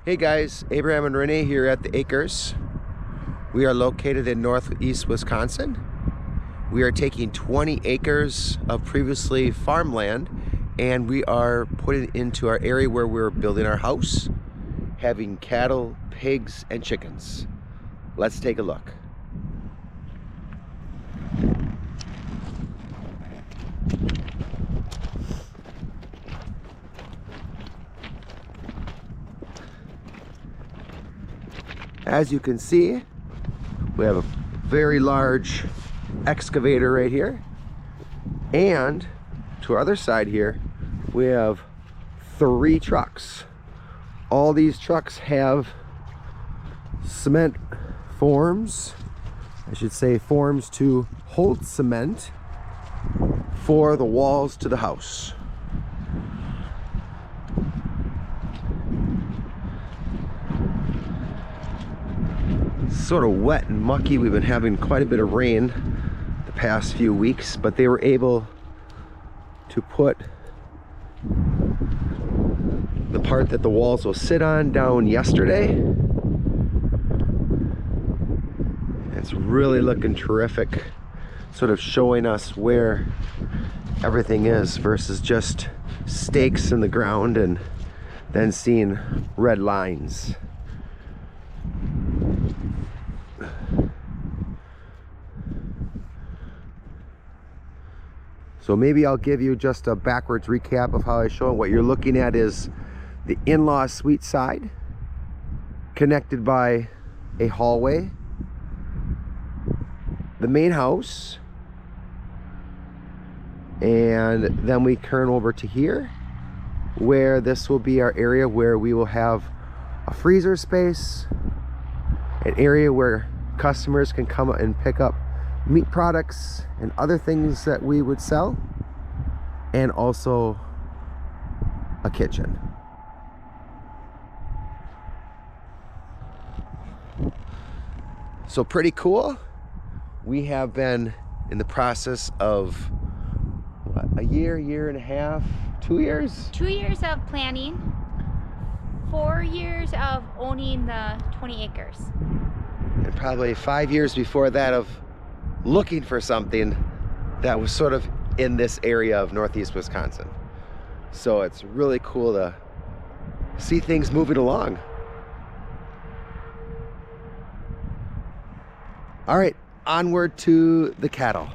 Hey guys, Abraham and Renee here at the Acres. We are located in Northeast Wisconsin. We are taking 20 acres of previously farmland and we are putting it into our area where we're building our house, having cattle, pigs, and chickens. Let's take a look. As you can see, we have a very large excavator right here, and to our other side here we have 3 trucks. All these trucks have cement forms, I should say forms to hold cement for the walls to the house. Sort of wet and mucky. We've been having quite a bit of rain the past few weeks, but they were able to put the part that the walls will sit on down yesterday. It's really looking terrific, sort of showing us where everything is versus just stakes in the ground and then seeing red lines. So maybe I'll give you just a backwards recap of how I show it. What you're looking at is the in-law suite side, connected by a hallway, the main house, and then we turn over to here, where this will be our area where we will have a freezer space, an area where customers can come and pick up meat products and other things that we would sell, and also a kitchen. So pretty cool. We have been in the process of what, a year and a half, 2 years? 2 years of planning, 4 years of owning the 20 acres. And probably 5 years before that of looking for something that was sort of in this area of Northeast Wisconsin. So it's really cool to see things moving along. All right, onward to the cattle.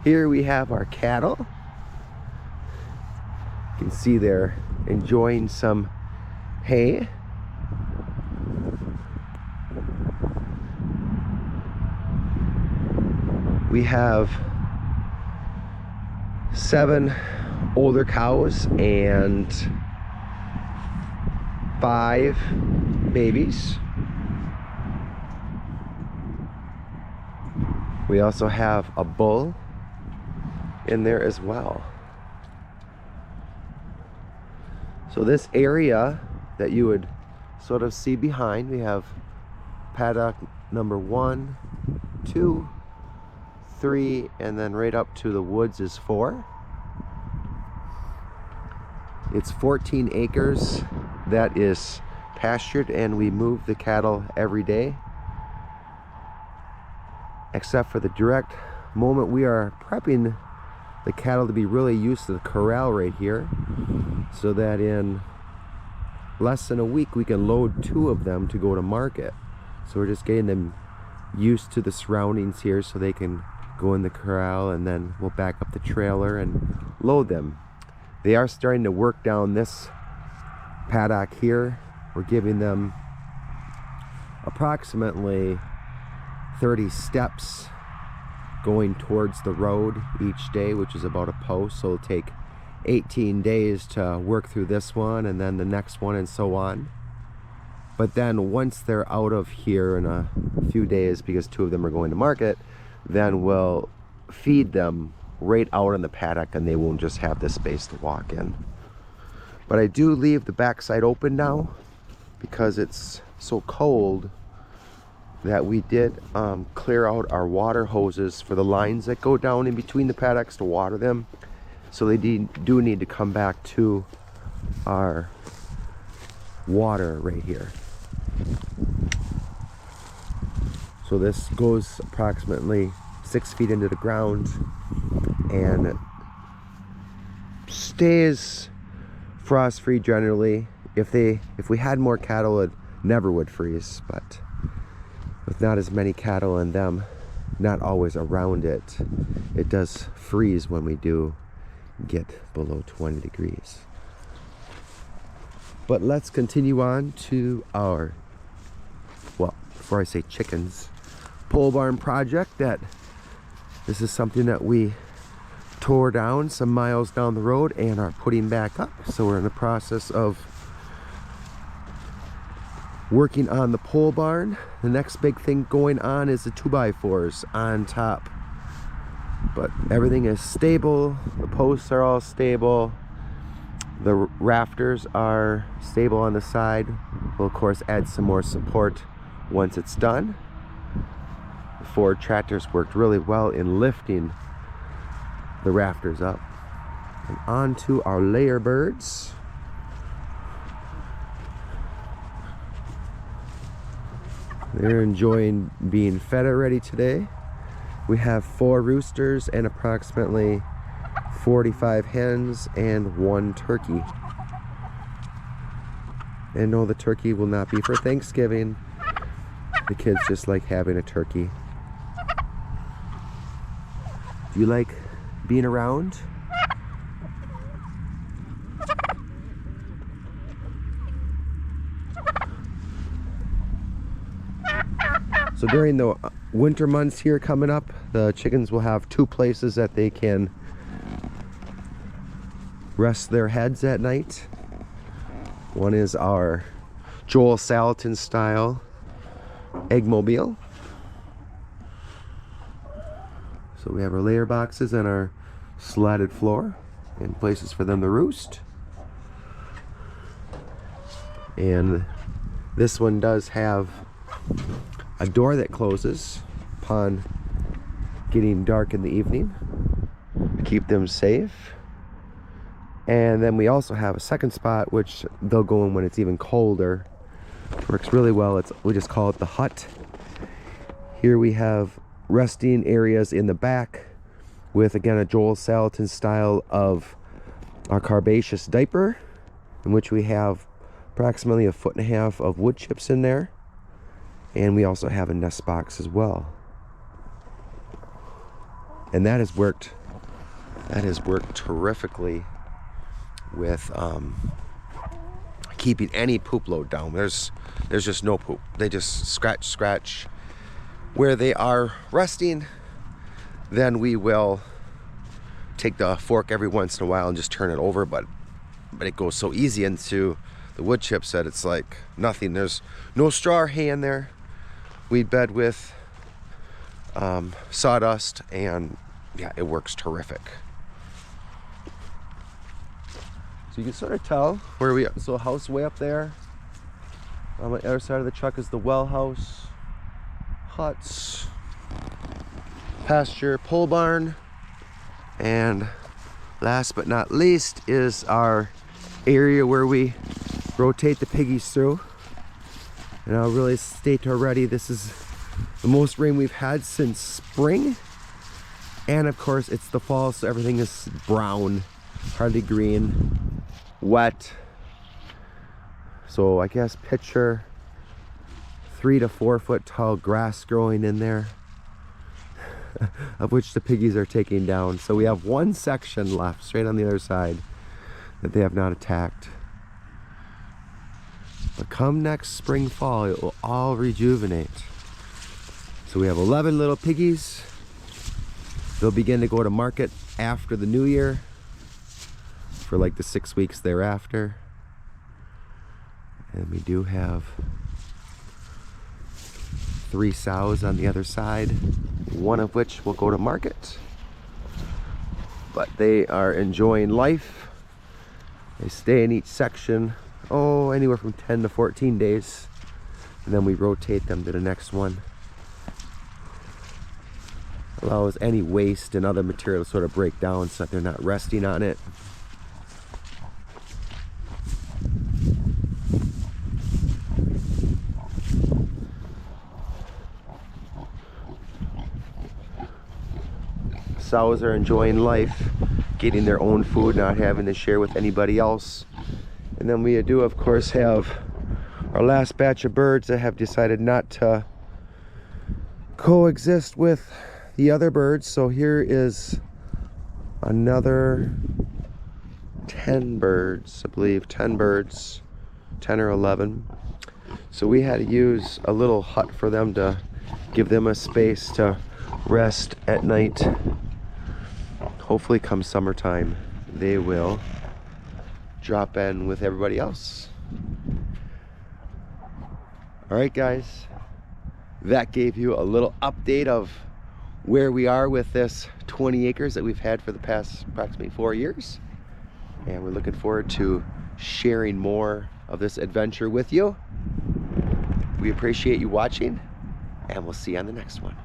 Here we have our cattle. You can see they're enjoying some hay. We have 7 older cows and 5 babies. We also have a bull in there as well. So this area that you would sort of see behind, we have paddock number 1, 2, 3, and then right up to the woods is 4. It's 14 acres that is pastured, and we move the cattle every day, except for the direct moment we are prepping the cattle to be really used to the corral right here, so that in less than a week we can load 2 of them to go to market. So we're just getting them used to the surroundings here so they can go in the corral, and then we'll back up the trailer and load them. They are starting to work down this paddock here. We're giving them approximately 30 steps going towards the road each day, which is about a post. So it'll take 18 days to work through this one and then the next one and so on. But then once they're out of here in a few days, because 2 of them are going to market, then we'll feed them right out in the paddock and they won't just have this space to walk in. But I do leave the backside open now because it's so cold that we did clear out our water hoses for the lines that go down in between the paddocks to water them. So they do need to come back to our water right here. So this goes approximately 6 feet into the ground and stays frost free generally. If we had more cattle, it never would freeze, but with not as many cattle and them not always around it, it does freeze when we do get below 20 degrees. But let's continue on to our, well, before I say chickens, pole barn project. This is something that we tore down some miles down the road and are putting back up. So we're in the process of working on the pole barn. The next big thing going on is the 2x4s on top. But everything is stable. The posts are all stable. The rafters are stable on the side. We'll of course add some more support once it's done. The Ford tractors worked really well in lifting the rafters up. And on to our layer birds. They're enjoying being fed already today. We have 4 roosters and approximately 45 hens and 1 turkey. And no, the turkey will not be for Thanksgiving. The kids just like having a turkey. Do you like being around? So during the winter months here coming up, the chickens will have 2 places that they can rest their heads at night. One is our Joel Salatin style eggmobile. So we have our layer boxes and our slatted floor and places for them to roost. And this one does have a door that closes upon getting dark in the evening to keep them safe. And then we also have a second spot which they'll go in when it's even colder. It works really well. We just call it the hut. Here we have resting areas in the back with, again, a Joel Salatin style of our carbaceous diaper, in which we have approximately 1.5 feet of wood chips in there. And we also have a nest box as well. And that has worked terrifically with keeping any poop load down. There's just no poop. They just scratch where they are resting. Then we will take the fork every once in a while and just turn it over, but it goes so easy into the wood chips that it's like nothing. There's no straw or hay in there. We bed with sawdust, and yeah, it works terrific. So you can sort of tell where we are. So a house way up there. On the other side of the truck is the well house, huts, pasture, pole barn, and last but not least is our area where we rotate the piggies through. And I'll really state already, this is the most rain we've had since spring. And of course it's the fall, so everything is brown, hardly green, wet. So I guess picture 3 to 4 foot tall grass growing in there, of which the piggies are taking down. So we have one section left straight on the other side that they have not attacked. But come next spring, fall, it will all rejuvenate. So we have 11 little piggies. They'll begin to go to market after the new year for like the 6 weeks thereafter. And we do have 3 sows on the other side, one of which will go to market. But they are enjoying life. They stay in each section, anywhere from 10 to 14 days. And then we rotate them to the next one. allows any waste and other material to sort of break down so that they're not resting on it. Sows are enjoying life, getting their own food, not having to share with anybody else. And then we do, of course, have our last batch of birds that have decided not to coexist with the other birds. So here is another 10 birds, I believe, 10 birds, 10 or 11. So we had to use a little hut for them to give them a space to rest at night. Hopefully come summertime, they will drop in with everybody else. All right, guys, that gave you a little update of where we are with this 20 acres that we've had for the past approximately 4 years. And we're looking forward to sharing more of this adventure with you. We appreciate you watching, and we'll see you on the next one.